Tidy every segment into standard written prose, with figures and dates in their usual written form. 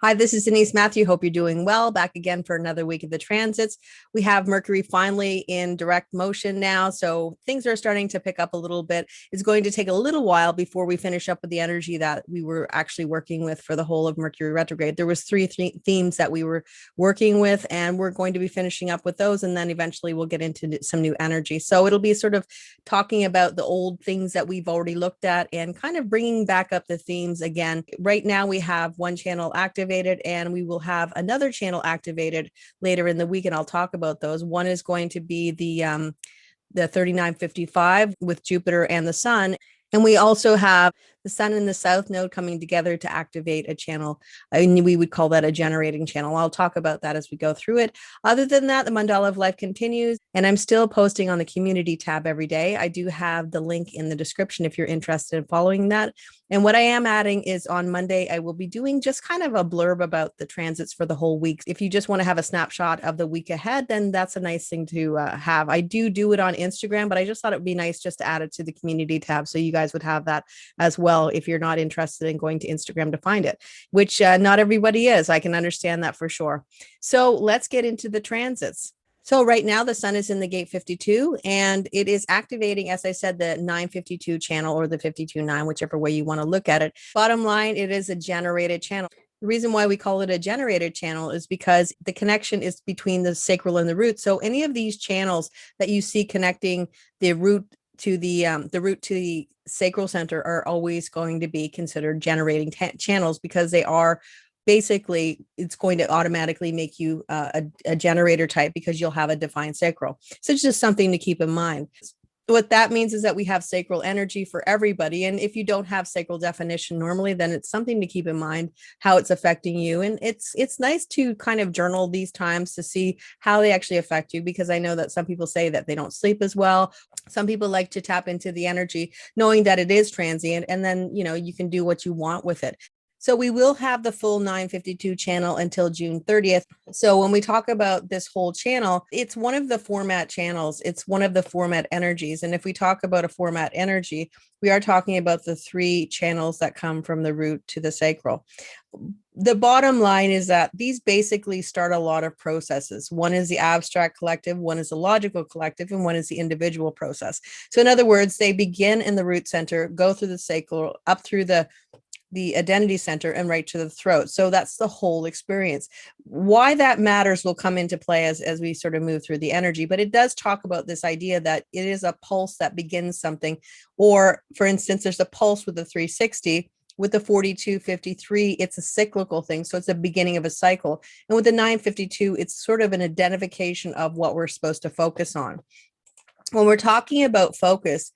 Hi, this is Denise Matthew. Hope you're doing well. Back again for another week of the transits. We have Mercury finally in direct motion now, so things are starting to pick up a little bit. It's going to take a little while before we finish up with the energy that we were actually working with for the whole of Mercury retrograde. There was three themes that we were working with, and we're going to be finishing up with those, and then eventually we'll get into some new energy. So it'll be sort of talking about the old things that we've already looked at and kind of bringing back up the themes again. Right now we have one channel activated, and we will have another channel activated later in the week, and I'll talk about those. One is going to be the 3955 with Jupiter and the Sun. And we also have the Sun and the South Node coming together to activate a channel. And we would call that a generating channel. I'll talk about that as we go through it. Other than that, the Mandala of Life continues, and I'm still posting on the community tab every day. I do have the link in the description if you're interested in following that. And what I am adding is on Monday, I will be doing just kind of a blurb about the transits for the whole week. If you just want to have a snapshot of the week ahead, then that's a nice thing to have. I do it on Instagram, but I just thought it would be nice just to add it to the community tab so you guys would have that as well if you're not interested in going to Instagram to find it, which not everybody is. I can understand that for sure. So let's get into the transits. So right now the Sun is in the gate 52, and it is activating, as I said, the 952 channel or the 52.9, whichever way you want to look at it. Bottom line, it is a generated channel. The reason why we call it a generated channel is because the connection is between the sacral and the root. So any of these channels that you see connecting the root to the sacral center are always going to be considered generating channels, because they are basically, it's going to automatically make you a generator type because you'll have a defined sacral. So it's just something to keep in mind. What that means is that we have sacral energy for everybody. And if you don't have sacral definition normally, then it's something to keep in mind how it's affecting you. And it's nice to kind of journal these times to see how they actually affect you, because I know that some people say that they don't sleep as well. Some people like to tap into the energy knowing that it is transient, and then, you can do what you want with it. So we will have the full 952 channel until June 30th. So when we talk about this whole channel, it's one of the format channels. It's one of the format energies. And if we talk about a format energy, we are talking about the three channels that come from the root to the sacral. The bottom line is that these basically start a lot of processes. One is the abstract collective, one is the logical collective, and one is the individual process. So in other words, they begin in the root center, go through the sacral, up through the identity center, and right to the throat. So that's the whole experience. Why that matters will come into play as we sort of move through the energy, but it does talk about this idea that it is a pulse that begins something. Or for instance, there's a pulse with the 360. With the 4253, it's a cyclical thing. So it's the beginning of a cycle. And with the 952, it's sort of an identification of what we're supposed to focus on. When we're talking about focus,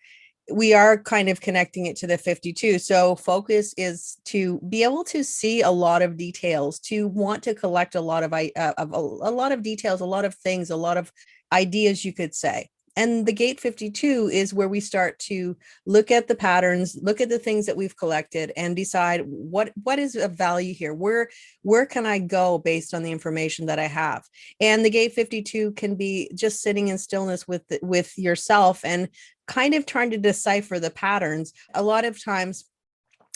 we are kind of connecting it to the 52. So focus is to be able to see a lot of details, to want to collect a lot of details, a lot of things, a lot of ideas, you could say. And the gate 52 is where we start to look at the patterns, look at the things that we've collected, and decide what is of value here. Where can I go based on the information that I have? And the gate 52 can be just sitting in stillness with yourself and kind of trying to decipher the patterns. A lot of times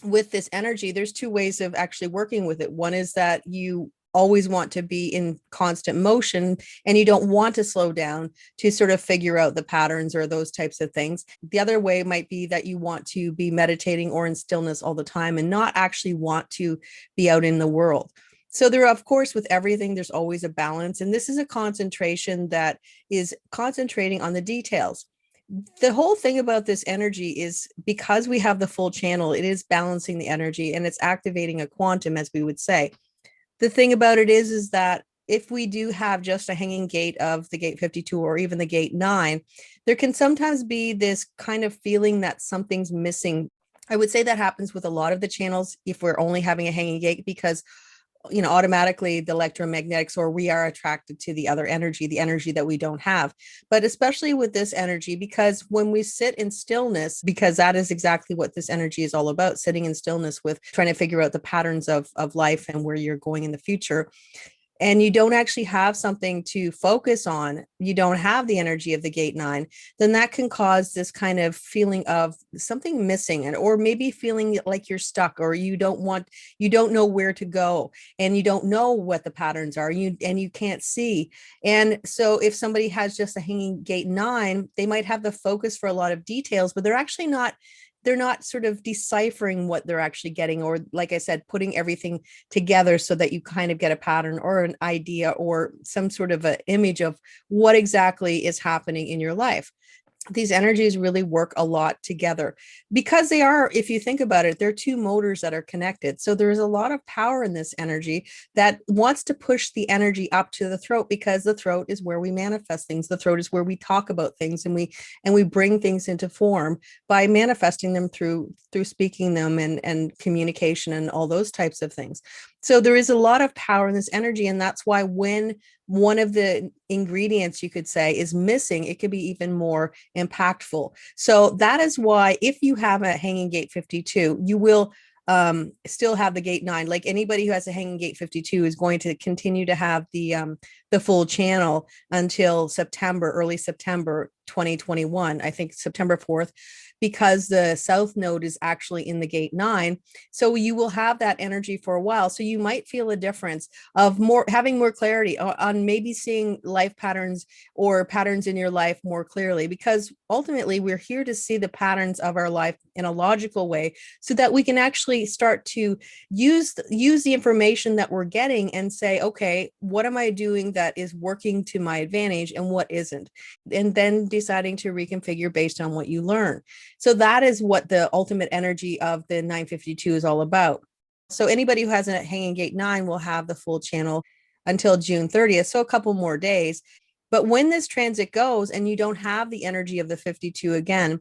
with this energy, there's two ways of actually working with it. One is that you always want to be in constant motion and you don't want to slow down to sort of figure out the patterns or those types of things. The other way might be that you want to be meditating or in stillness all the time and not actually want to be out in the world. So there, of course, with everything, there's always a balance. And this is a concentration that is concentrating on the details. The whole thing about this energy is because we have the full channel, it is balancing the energy and it's activating a quantum, as we would say. The thing about it is that if we do have just a hanging gate of the gate 52 or even the gate 9, there can sometimes be this kind of feeling that something's missing. I would say that happens with a lot of the channels if we're only having a hanging gate, because automatically the electromagnetics, or we are attracted to the other energy, the energy that we don't have. But especially with this energy, because when we sit in stillness, because that is exactly what this energy is all about, sitting in stillness with trying to figure out the patterns of life and where you're going in the future. and you don't actually have something to focus on, you don't have the energy of the gate 9, then that can cause this kind of feeling of something missing, and or maybe feeling like you're stuck, or you don't know where to go, and you don't know what the patterns are, you can't see. And so if somebody has just a hanging gate 9, they might have the focus for a lot of details, but they're not sort of deciphering what they're actually getting, or like I said, putting everything together so that you kind of get a pattern or an idea or some sort of an image of what exactly is happening in your life. These energies really work a lot together because they are, if you think about it, they're two motors that are connected. So there's a lot of power in this energy that wants to push the energy up to the throat, because the throat is where we manifest things. The throat is where we talk about things, and we bring things into form by manifesting them through speaking them, and communication and all those types of things. So there is a lot of power in this energy, and that's why when one of the ingredients, you could say, is missing, it could be even more impactful. So that is why if you have a hanging gate 52, you will still have the gate 9. Like anybody who has a hanging gate 52 is going to continue to have the full channel until early September 2021, I think September 4th, because the south node is actually in the gate 9. So you will have that energy for a while. So you might feel a difference of having more clarity on maybe seeing life patterns or patterns in your life more clearly, because ultimately we're here to see the patterns of our life in a logical way, so that we can actually start to use the information that we're getting and say, okay, what am I doing that is working to my advantage and what isn't? And then deciding to reconfigure based on what you learn. So that is what the ultimate energy of the 952 is all about. So anybody who has a hanging gate 9 will have the full channel until June 30th. So a couple more days. But when this transit goes and you don't have the energy of the 52 again,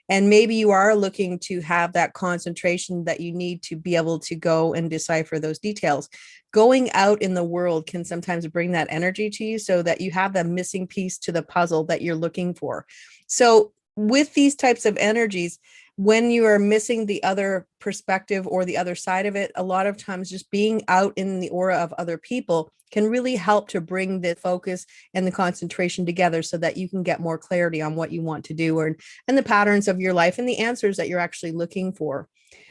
and maybe you are looking to have that concentration that you need to be able to go and decipher those details, going out in the world can sometimes bring that energy to you, so that you have the missing piece to the puzzle that you're looking for. So with these types of energies, when you are missing the other perspective or the other side of it, a lot of times just being out in the aura of other people can really help to bring the focus and the concentration together, so that you can get more clarity on what you want to do, and the patterns of your life and the answers that you're actually looking for.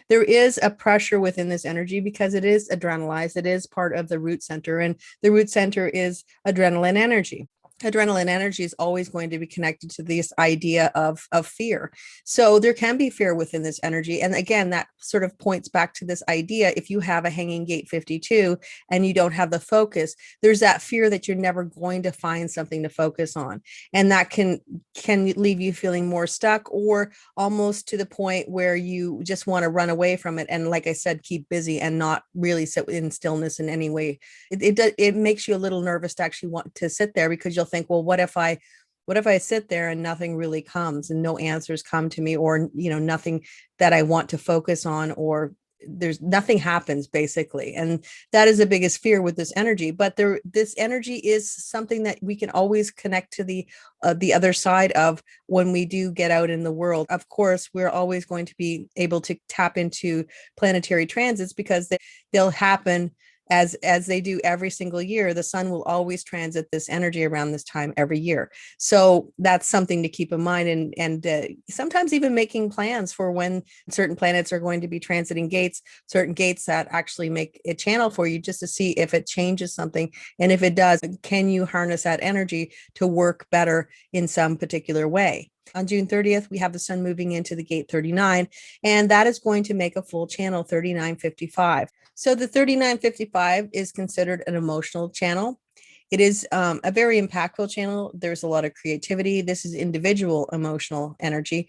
There is a pressure within this energy because it is adrenalized. It is part of the root center, and the root center is adrenaline energy. Adrenaline energy is always going to be connected to this idea of fear. So there can be fear within this energy. And again, that sort of points back to this idea. If you have a hanging gate 52 and you don't have the focus, there's that fear that you're never going to find something to focus on. And that can leave you feeling more stuck, or almost to the point where you just want to run away from it. And like I said, keep busy and not really sit in stillness in any way. It makes you a little nervous to actually want to sit there, because you'll think, well, what if I sit there and nothing really comes, and no answers come to me, or nothing that I want to focus on, or there's nothing happens, basically. And that is the biggest fear with this energy. But this energy is something that we can always connect to the other side of when we do get out in the world. Of course, we're always going to be able to tap into planetary transits, because they'll happen as they do every single year. The sun will always transit this energy around this time every year. So that's something to keep in mind, and sometimes even making plans for when certain planets are going to be transiting certain gates that actually make a channel for you, just to see if it changes something. And if it does, can you harness that energy to work better in some particular way? On June 30th, we have the sun moving into the gate 39, and that is going to make a full channel 3955. So the 3955 is considered an emotional channel. It is a very impactful channel. There's a lot of creativity. This is individual emotional energy.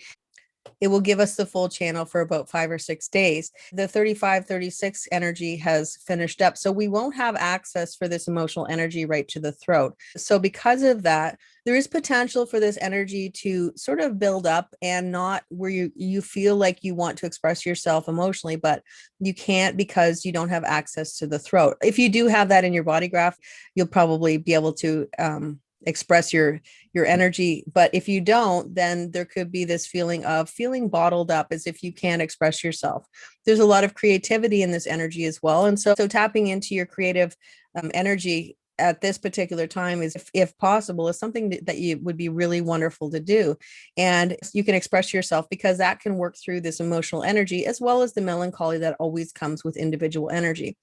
It will give us the full channel for about 5 or 6 days. The 3536 energy has finished up, so we won't have access for this emotional energy right to the throat. So because of that, there is potential for this energy to sort of build up, and not where you feel like you want to express yourself emotionally, but you can't because you don't have access to the throat. If you do have that in your body graph, you'll probably be able to express your energy. But if you don't, then there could be this feeling of feeling bottled up, as if you can't express yourself. There's a lot of creativity in this energy as well. And so tapping into your creative energy at this particular time is, if possible, is something that you would be really wonderful to do. And you can express yourself, because that can work through this emotional energy as well as the melancholy that always comes with individual energy.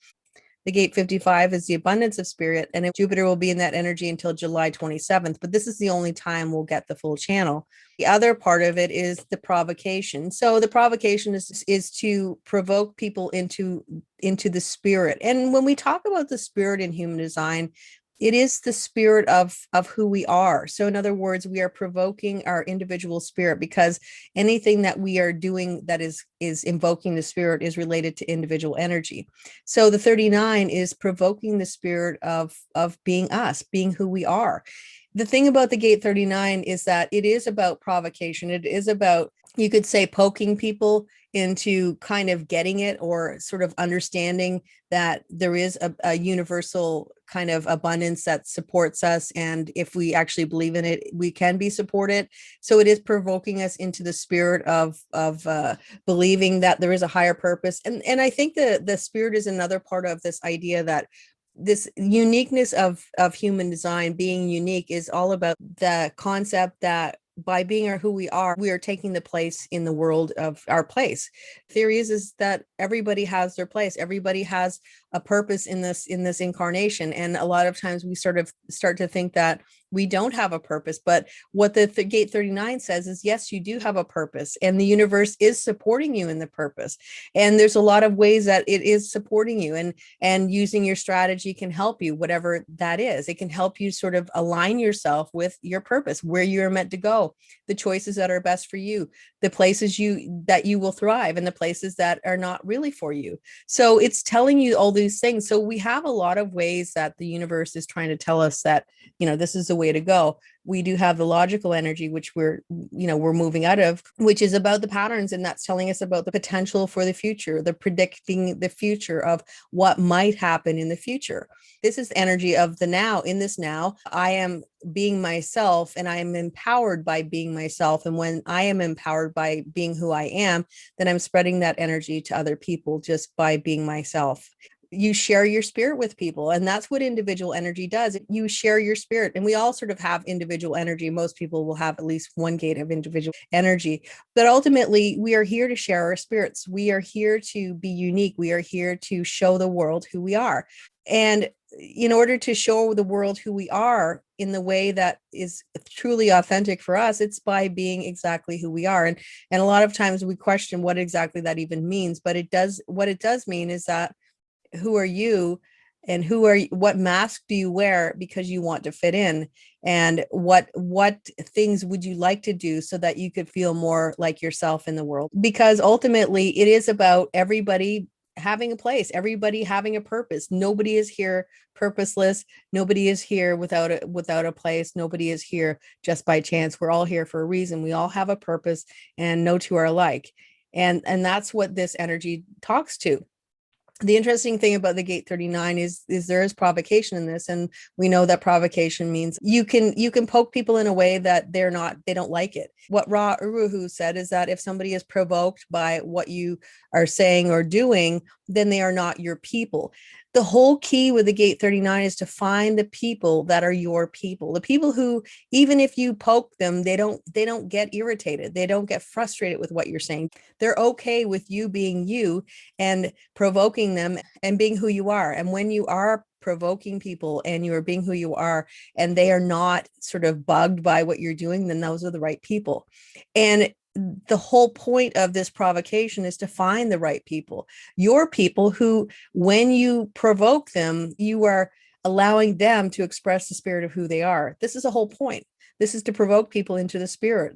The gate 55 is the abundance of spirit, and Jupiter will be in that energy until July 27th, but this is the only time we'll get the full channel. The other part of it is the provocation. So the provocation is to provoke people into the spirit. And when we talk about the spirit in human design, it is the spirit of who we are. So in other words, we are provoking our individual spirit, because anything that we are doing that is invoking the spirit is related to individual energy. So the 39 is provoking the spirit of being us, being who we are. The thing about the gate 39 is that it is about provocation. It is about, you could say, poking people into kind of getting it, or sort of understanding that there is a universal kind of abundance that supports us. And if we actually believe in it, we can be supported. So it is provoking us into the spirit of believing that there is a higher purpose. And I think the spirit is another part of this idea that this uniqueness of human design, being unique, is all about the concept that by being who we are taking the place in the world of our place. Theory is that everybody has their place. Everybody has a purpose in this incarnation. And a lot of times we sort of start to think that we don't have a purpose. But what the gate 39 says is, yes, you do have a purpose, and the universe is supporting you in the purpose. And there's a lot of ways that it is supporting you, and using your strategy can help you, whatever that is. It can help you sort of align yourself with your purpose, where you're meant to go, the choices that are best for you, the places that you will thrive, and the places that are not really for you. So it's telling you all these things. So we have a lot of ways that the universe is trying to tell us that, this is the way to go. We do have the logical energy, which we're moving out of, which is about the patterns. And that's telling us about the potential for the future, the predicting the future of what might happen in the future. This is energy of the now. In this now, I am being myself, and I am empowered by being myself. And when I am empowered by being who I am, then I'm spreading that energy to other people just by being myself. You share your spirit with people, and that's what individual energy does. You share your spirit, and we all sort of have individual energy. Most people will have at least one gate of individual energy, but ultimately we are here to share our spirits. We are here to be unique. We are here to show the world who we are. And in order to show the world who we are in the way that is truly authentic for us, it's by being exactly who we are. And a lot of times we question what exactly that even means, but what it does mean is that, who are you, and what mask do you wear because you want to fit in, and what things would you like to do so that you could feel more like yourself in the world? Because ultimately it is about everybody having a place, everybody having a purpose. Nobody is here purposeless. Nobody is here without a place. Nobody is here just by chance. We're all here for a reason. We all have a purpose, and no two are alike. And that's what this energy talks to. The interesting thing about the gate 39 is there is provocation in this, and we know that provocation means you can poke people in a way that they don't like it. What Ra Uruhu said is that if somebody is provoked by what you are saying or doing, then they are not your people. The whole key with the gate 39 is to find the people that are your people, the people who, even if you poke them, they don't get irritated, they don't get frustrated with what you're saying. They're okay with you being you and provoking them and being who you are. And when you are provoking people and you are being who you are, and they are not sort of bugged by what you're doing, then those are the right people. And the whole point of this provocation is to find the right people, your people, who, when you provoke them, you are allowing them to express the spirit of who they are. This is the whole point. This is to provoke people into the spirit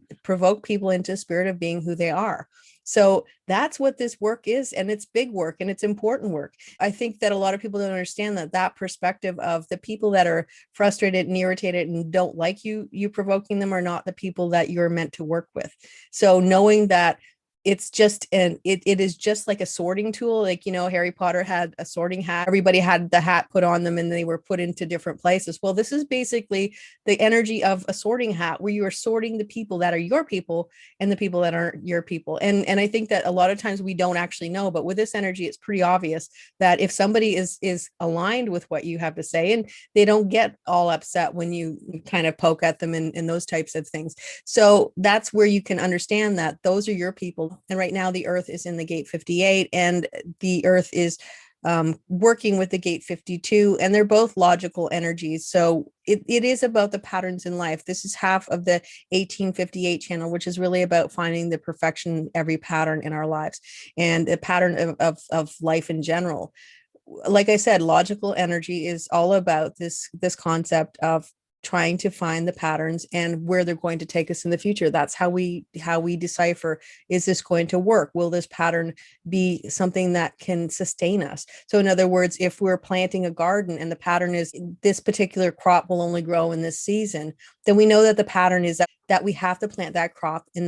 of being who they are. So that's what this work is. And it's big work, and it's important work. I think that a lot of people don't understand that perspective of the people that are frustrated and irritated and don't like you provoking them are not the people that you're meant to work with. So knowing that it's just it is just like a sorting tool. Like, Harry Potter had a sorting hat. Everybody had the hat put on them and they were put into different places. Well, this is basically the energy of a sorting hat, where you are sorting the people that are your people and the people that aren't your people. And I think that a lot of times we don't actually know, but with this energy, it's pretty obvious that if somebody is aligned with what you have to say, and they don't get all upset when you kind of poke at them and those types of things. So that's where you can understand that those are your people. And right now the earth is in the gate 58, and the earth is working with the gate 52, and they're both logical energies. So it is about the patterns in life. This is half of the 1858 channel, which is really about finding the perfection, every pattern in our lives, and a pattern of life in general. Like I said, logical energy is all about this concept of trying to find the patterns and where they're going to take us in the future. That's how we decipher, is this going to work? Will this pattern be something that can sustain us? So in other words, if we're planting a garden and the pattern is this particular crop will only grow in this season, then we know that the pattern is that we have to plant that crop in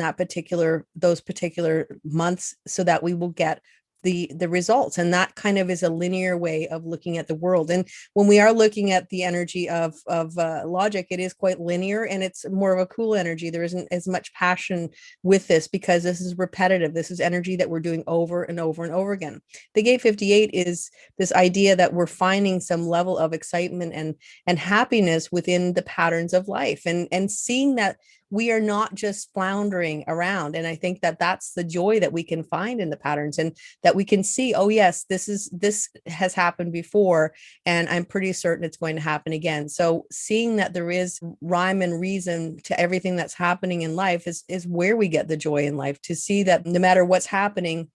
those particular months, so that we will get the results. And that kind of is a linear way of looking at the world. And when we are looking at the energy of logic, it is quite linear, and it's more of a cool energy. There isn't as much passion with this, because this is repetitive. This is energy that we're doing over and over and over again. The gate 58 is this idea that we're finding some level of excitement and happiness within the patterns of life, and seeing that we are not just floundering around. And I think that that's the joy that we can find in the patterns, and that we can see, oh yes, this has happened before, and I'm pretty certain it's going to happen again. So seeing that there is rhyme and reason to everything that's happening in life is where we get the joy in life, to see that no matter what's happening,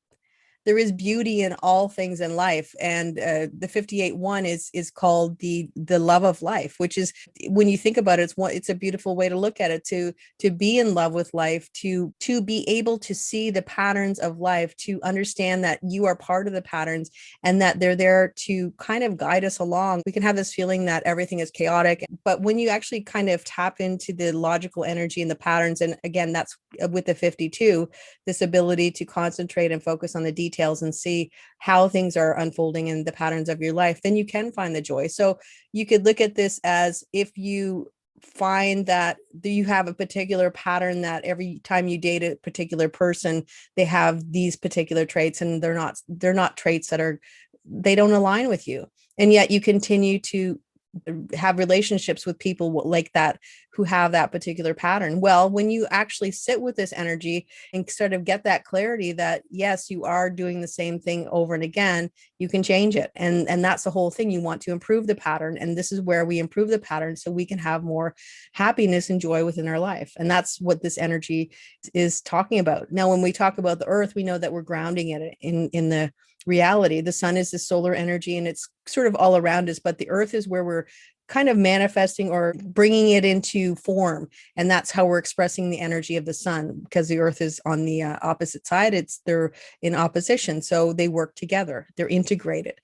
there is beauty in all things in life. And the 58-1 is called the love of life, which is, when you think about it, it's a beautiful way to look at it, to be in love with life, to be able to see the patterns of life, to understand that you are part of the patterns, and that they're there to kind of guide us along. We can have this feeling that everything is chaotic, but when you actually kind of tap into the logical energy and the patterns, and again, that's with the 52, this ability to concentrate and focus on the details and see how things are unfolding in the patterns of your life, then you can find the joy. So you could look at this as, if you find that you have a particular pattern, that every time you date a particular person, they have these particular traits, and they're not traits they don't align with you, and yet you continue to have relationships with people like that, who have that particular pattern. Well, when you actually sit with this energy and sort of get that clarity that yes, you are doing the same thing over and again, you can change it. And that's the whole thing. You want to improve the pattern, and this is where we improve the pattern, so we can have more happiness and joy within our life. And that's what this energy is talking about. Now, when we talk about the earth, we know that we're grounding it in the reality. The sun is the solar energy, and it's sort of all around us, but the earth is where we're kind of manifesting or bringing it into form. And that's how we're expressing the energy of the sun, because the earth is on the opposite side. They're in opposition. So they work together. They're integrated.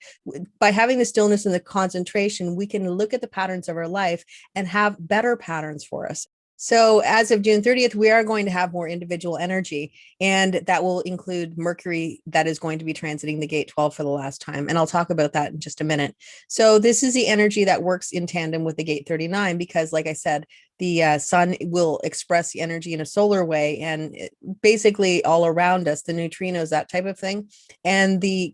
By having the stillness and the concentration, we can look at the patterns of our life and have better patterns for us. So as of June 30th, we are going to have more individual energy, and that will include Mercury, that is going to be transiting the gate 12 for the last time. And I'll talk about that in just a minute. So this is the energy that works in tandem with the gate 39, because like I said, the sun will express the energy in a solar way, and basically all around us, the neutrinos, that type of thing. And the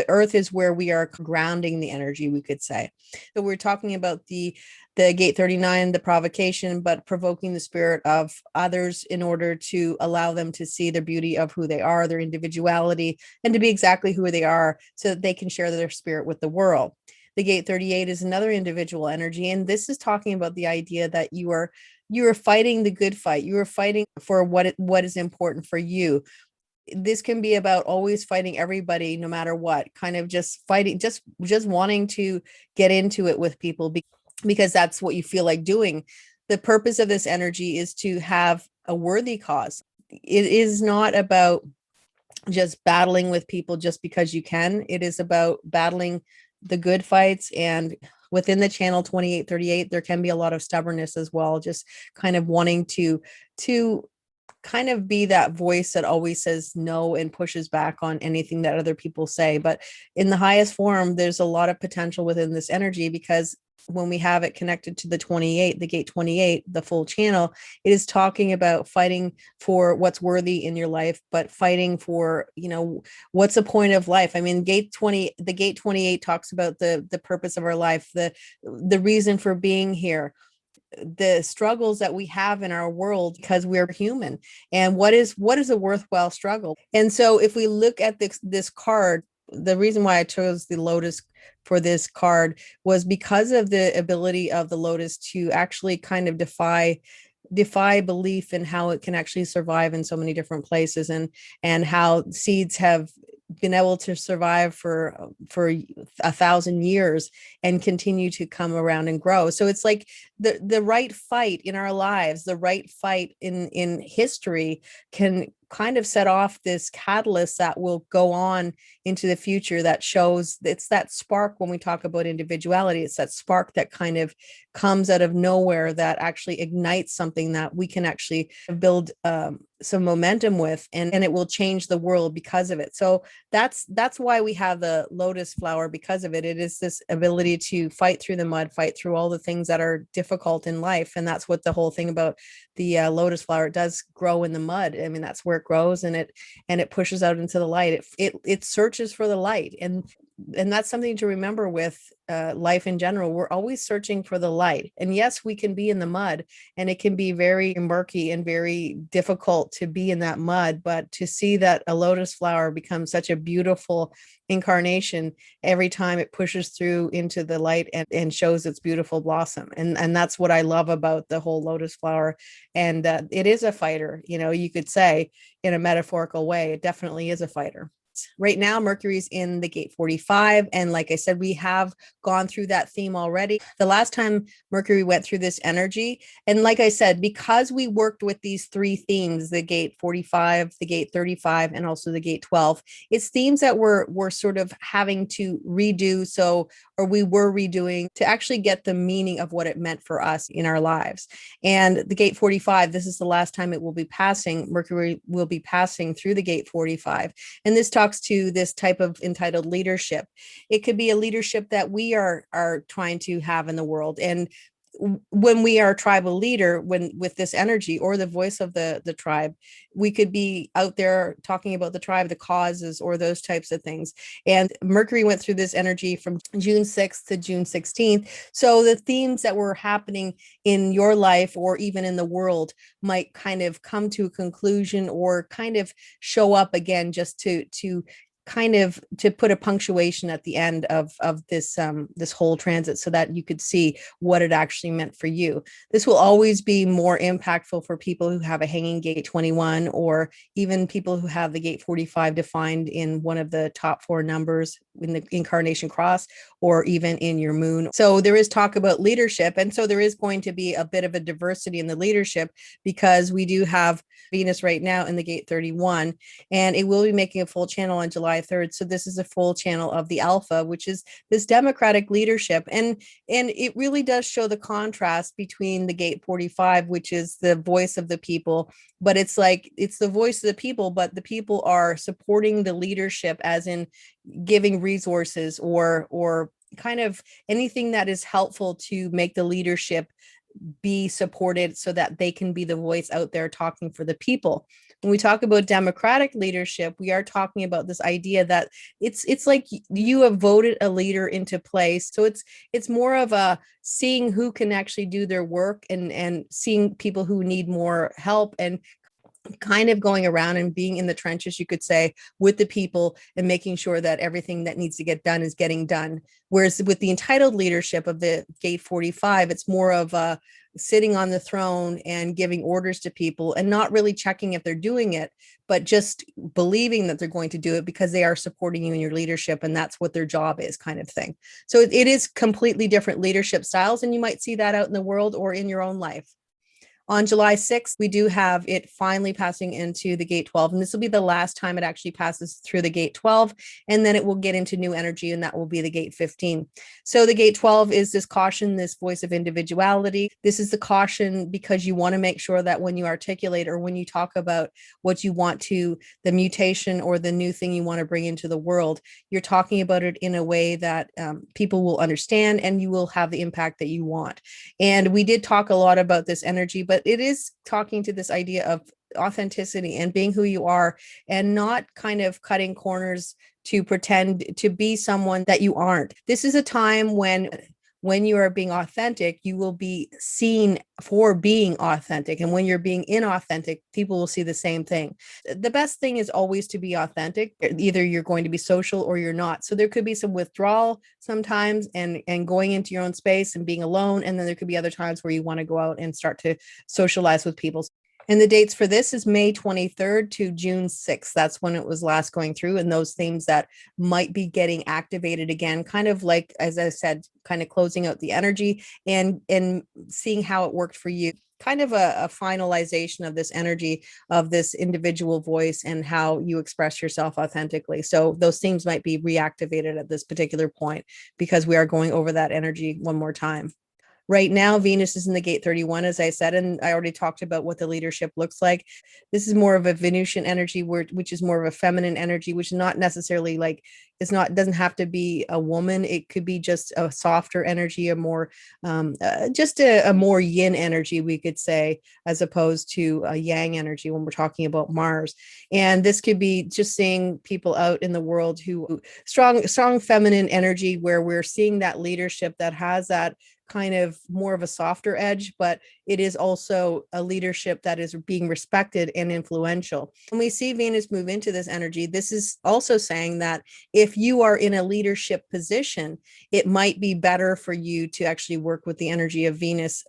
earth is where we are grounding the energy, we could say. So we're talking about the gate 39, the provocation, but provoking the spirit of others in order to allow them to see the beauty of who they are, their individuality, and to be exactly who they are, so that they can share their spirit with the world. The gate 38 is another individual energy, and this is talking about the idea that you are fighting the good fight. You are fighting for what is important for you. This can be about always fighting everybody, no matter what, kind of just fighting, just wanting to get into it with people, because that's what you feel like doing. The purpose of this energy is to have a worthy cause. It is not about just battling with people just because you can. It is about battling the good fights. And within the channel 2838, there can be a lot of stubbornness as well, just kind of wanting to kind of be that voice that always says no and pushes back on anything that other people say. But in the highest form, there's a lot of potential within this energy, because when we have it connected to the 28, the gate 28, the full channel, it is talking about fighting for what's worthy in your life, but fighting for, what's the point of life? I mean, the gate 28 talks about the purpose of our life, the reason for being here, the struggles that we have in our world because we're human, and what is a worthwhile struggle. And so if we look at this card, the reason why I chose the lotus for this card was because of the ability of the lotus to actually kind of defy belief in how it can actually survive in so many different places, and how seeds have been able to survive for 1,000 years and continue to come around and grow. So it's like the right fight in our lives, the right fight in history can kind of set off this catalyst that will go on into the future, that shows it's that spark. When we talk about individuality, it's that spark that kind of comes out of nowhere that actually ignites something that we can actually build some momentum with, and it will change the world because of it. So that's why we have the lotus flower, because of it. It is this ability to fight through the mud, fight through all the things that are difficult in life. And that's what the whole thing about the lotus flower, it does grow in the mud. I mean, that's where it grows, and it pushes out into the light. It searches for the light, and that's something to remember with life in general. We're always searching for the light. And yes, we can be in the mud, and it can be very murky and very difficult to be in that mud, but to see that a lotus flower becomes such a beautiful incarnation every time it pushes through into the light and shows its beautiful blossom. And that's what I love about the whole lotus flower. And it is a fighter, you could say, in a metaphorical way. It definitely is a fighter. Right now, Mercury's in the gate 45. And like I said, we have gone through that theme already. The last time Mercury went through this energy, and like I said, because we worked with these three themes, the gate 45, the gate 35, and also the gate 12, it's themes that we're sort of having to redo. Or we were redoing to actually get the meaning of what it meant for us in our lives. And the gate 45, this is the last time it will be passing. Mercury will be passing through the gate 45. And this talks to this type of entitled leadership. It could be a leadership that we are trying to have in the world. And when we are a tribal leader, when with this energy or the voice of the tribe, we could be out there talking about the tribe, the causes, or those types of things. And Mercury went through this energy from June 6th to June 16th. So the themes that were happening in your life or even in the world might kind of come to a conclusion or kind of show up again, just to kind of to put a punctuation at the end of this this whole transit, so that you could see what it actually meant for you. This will always be more impactful for people who have a hanging gate 21, or even people who have the gate 45 defined in one of the top four numbers in the incarnation cross, or even in your moon. So there is talk about leadership, and so there is going to be a bit of a diversity in the leadership, because we do have Venus right now in the gate 31, and it will be making a full channel on July 3rd. So this is a full channel of the alpha, which is this democratic leadership. And it really does show the contrast between the gate 45, which is the voice of the people, but it's like it's the voice of the people, but the people are supporting the leadership, as in giving resources or kind of anything that is helpful to make the leadership be supported, so that they can be the voice out there talking for the people. When we talk about democratic leadership, we are talking about this idea that it's like you have voted a leader into place. So it's more of a seeing who can actually do their work, and seeing people who need more help, and kind of going around and being in the trenches, you could say, with the people, and making sure that everything that needs to get done is getting done. Whereas with the entitled leadership of the gate 45, it's more of sitting on the throne and giving orders to people, and not really checking if they're doing it, but just believing that they're going to do it because they are supporting you in your leadership, and that's what their job is, kind of thing. So it is completely different leadership styles, and you might see that out in the world or in your own life. On July 6th, we do have it finally passing into the gate 12, and this will be the last time it actually passes through the gate 12, and then it will get into new energy, and that will be the gate 15. So the gate 12 is this caution, this voice of individuality. This is the caution because you want to make sure that when you articulate or when you talk about what you want to, the mutation or the new thing you want to bring into the world, you're talking about it in a way that people will understand and you will have the impact that you want. And we did talk a lot about this energy, but it is talking to this idea of authenticity and being who you are and not kind of cutting corners to pretend to be someone that you aren't. This is a time when you are being authentic, you will be seen for being authentic. And when you're being inauthentic, people will see the same thing. The best thing is always to be authentic. Either you're going to be social or you're not. So there could be some withdrawal sometimes and going into your own space and being alone. And then there could be other times where you want to go out and start to socialize with people. And the dates for this is May 23rd to June 6th. That's when it was last going through. And those themes that might be getting activated again, kind of like, as I said, kind of closing out the energy and seeing how it worked for you. Kind of a finalization of this energy of this individual voice and how you express yourself authentically. So those themes might be reactivated at this particular point because we are going over that energy one more time. Right now, Venus is in the gate 31, as I said, and I already talked about what the leadership looks like. This is more of a Venusian energy, which is more of a feminine energy, which is not necessarily like, doesn't have to be a woman. It could be just a softer energy, a more, just a more yin energy, we could say, as opposed to a yang energy when we're talking about Mars. And this could be just seeing people out in the world who strong feminine energy, where we're seeing that leadership that has that kind of more of a softer edge, but it is also a leadership that is being respected and influential. When we see Venus move into this energy, this is also saying that if you are in a leadership position, it might be better for you to actually work with the energy of Venus.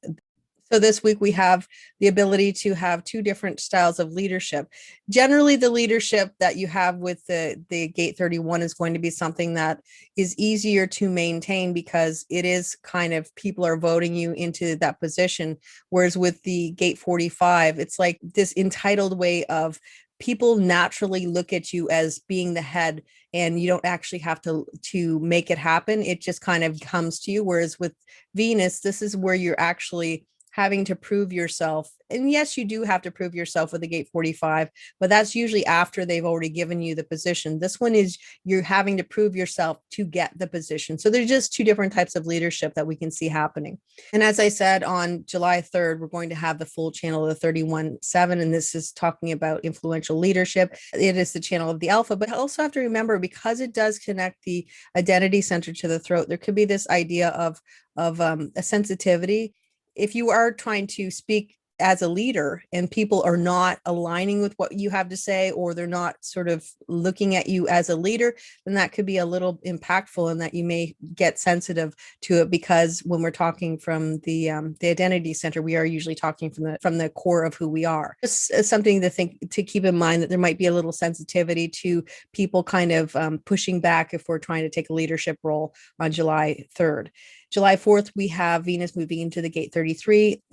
So this week we have the ability to have two different styles of leadership. Generally, the leadership that you have with the gate 31 is going to be something that is easier to maintain because it is kind of people are voting you into that position. Whereas with the gate 45, it's like this entitled way of people naturally look at you as being the head and you don't actually have to make it happen. It just kind of comes to you. Whereas with Venus, this is where you're actually having to prove yourself. And yes, you do have to prove yourself with the gate 45, but that's usually after they've already given you the position. This one is you're having to prove yourself to get the position. So there's just two different types of leadership that we can see happening. And as I said, on July 3rd, we're going to have the full channel of the 31-7, and this is talking about influential leadership. It is the channel of the alpha, but also have to remember, because it does connect the identity center to the throat, there could be this idea of a sensitivity. If you are trying to speak as a leader and people are not aligning with what you have to say, or they're not sort of looking at you as a leader, then that could be a little impactful and that you may get sensitive to it, because when we're talking from the identity center, we are usually talking from the core of who we are. Just something to keep in mind, that there might be a little sensitivity to people kind of pushing back if we're trying to take a leadership role on July 3rd. July 4th, we have Venus moving into the gate 33.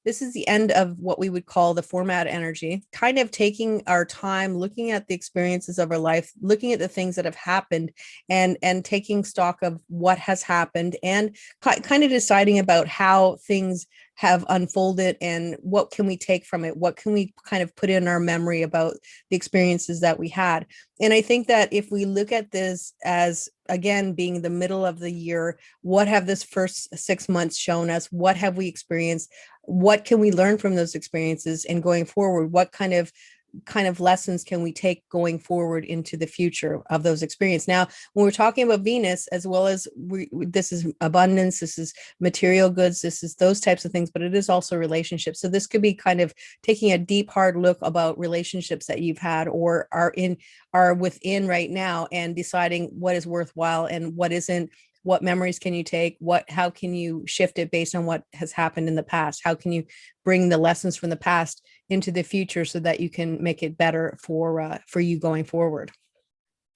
This is the end of what we would call the format energy, kind of taking our time, looking at the experiences of our life, looking at the things that have happened, and taking stock of what has happened, and kind of deciding about how things have unfolded and what can we take from it, what can we kind of put in our memory about the experiences that we had. And I think that if we look at this as, again, being the middle of the year, what have this first 6 months shown us? What have we experienced? What can we learn from those experiences? And going forward, what kind of lessons can we take going forward into the future of those experiences? Now, when we're talking about Venus, as well as this is abundance, this is material goods, this is those types of things, but it is also relationships. So this could be kind of taking a deep, hard look about relationships that you've had or are within right now, and deciding what is worthwhile and what isn't. What memories can you take? How can you shift it based on what has happened in the past? How can you bring the lessons from the past into the future so that you can make it better for you going forward?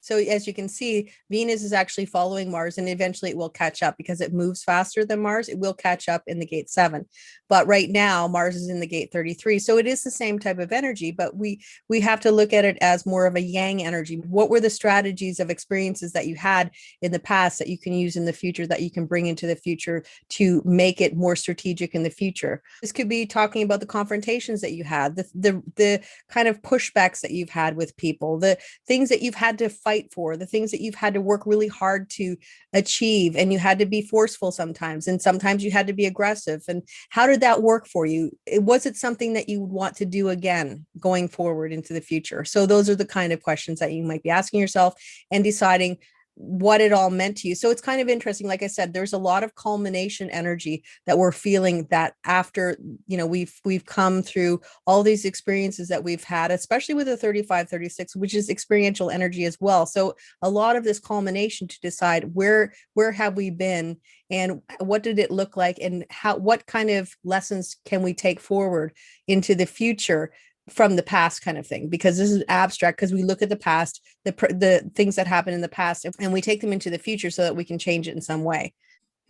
So as you can see, Venus is actually following Mars, and eventually it will catch up because it moves faster than Mars. It will catch up in the gate 7. But right now, Mars is in the gate 33. So it is the same type of energy, but we have to look at it as more of a yang energy. What were the strategies of experiences that you had in the past that you can use in the future, that you can bring into the future to make it more strategic in the future? This could be talking about the confrontations that you had, the kind of pushbacks that you've had with people, the things that you've had to fight for, the things that you've had to work really hard to achieve, and you had to be forceful sometimes, and sometimes you had to be aggressive. And how did that work for you? Was it something that you would want to do again going forward into the future? So those are the kind of questions that you might be asking yourself and deciding what it all meant to you. So it's kind of interesting. Like I said, there's a lot of culmination energy that we're feeling, that after, we've come through all these experiences that we've had, especially with the 35, 36, which is experiential energy as well. So a lot of this culmination to decide where have we been, and what did it look like, and what kind of lessons can we take forward into the future from the past, kind of thing. Because this is abstract, because we look at the past, the things that happened in the past, and we take them into the future so that we can change it in some way.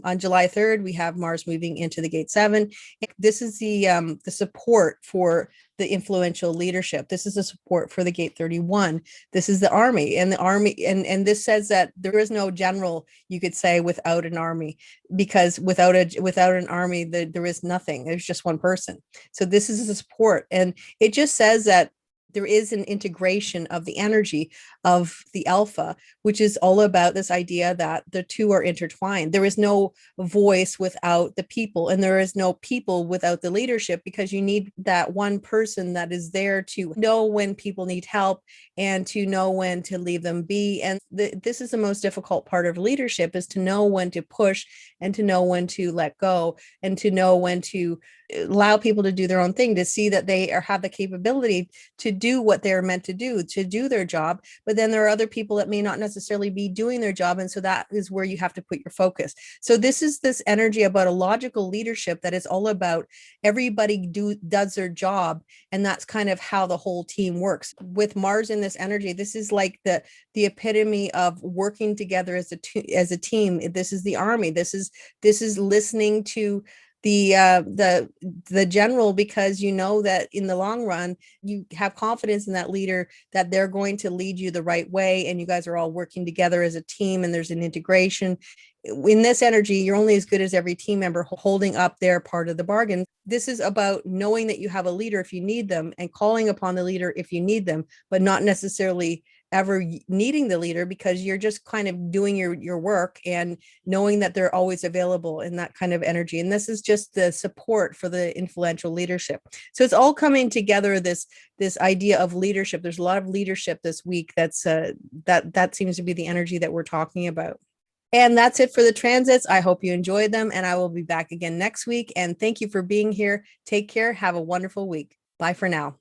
On July 3rd, we have Mars moving into the gate 7. This is the support for the influential leadership. This is the support for the gate 31. This is the army, and and this says that there is no general, you could say, without an army, because without an army, there is nothing. There's just one person. So this is the support, and it just says that there is an integration of the energy of the alpha, which is all about this idea that the two are intertwined. There is no voice without the people, and there is no people without the leadership, because you need that one person that is there to know when people need help and to know when to leave them be. And this is the most difficult part of leadership, is to know when to push and to know when to let go, and to know when to allow people to do their own thing, to see that they have the capability to do what they're meant to do their job. But then there are other people that may not necessarily be doing their job. And so that is where you have to put your focus. So this is this energy about a logical leadership that is all about everybody does their job. And that's kind of how the whole team works. With Mars in this energy, this is like the epitome of working together as a team. This is the army. This is listening to the general, because you know that in the long run you have confidence in that leader, that they're going to lead you the right way, and you guys are all working together as a team, and there's an integration. In this energy, you're only as good as every team member holding up their part of the bargain. This is about knowing that you have a leader if you need them, and calling upon the leader if you need them, but not necessarily ever needing the leader, because you're just kind of doing your work and knowing that they're always available in that kind of energy. And this is just the support for the influential leadership. So it's all coming together, this idea of leadership. There's a lot of leadership this week. That seems to be the energy that we're talking about. And that's it for the transits. I hope you enjoyed them, and I will be back again next week. And thank you for being here. Take care. Have a wonderful week. Bye for now.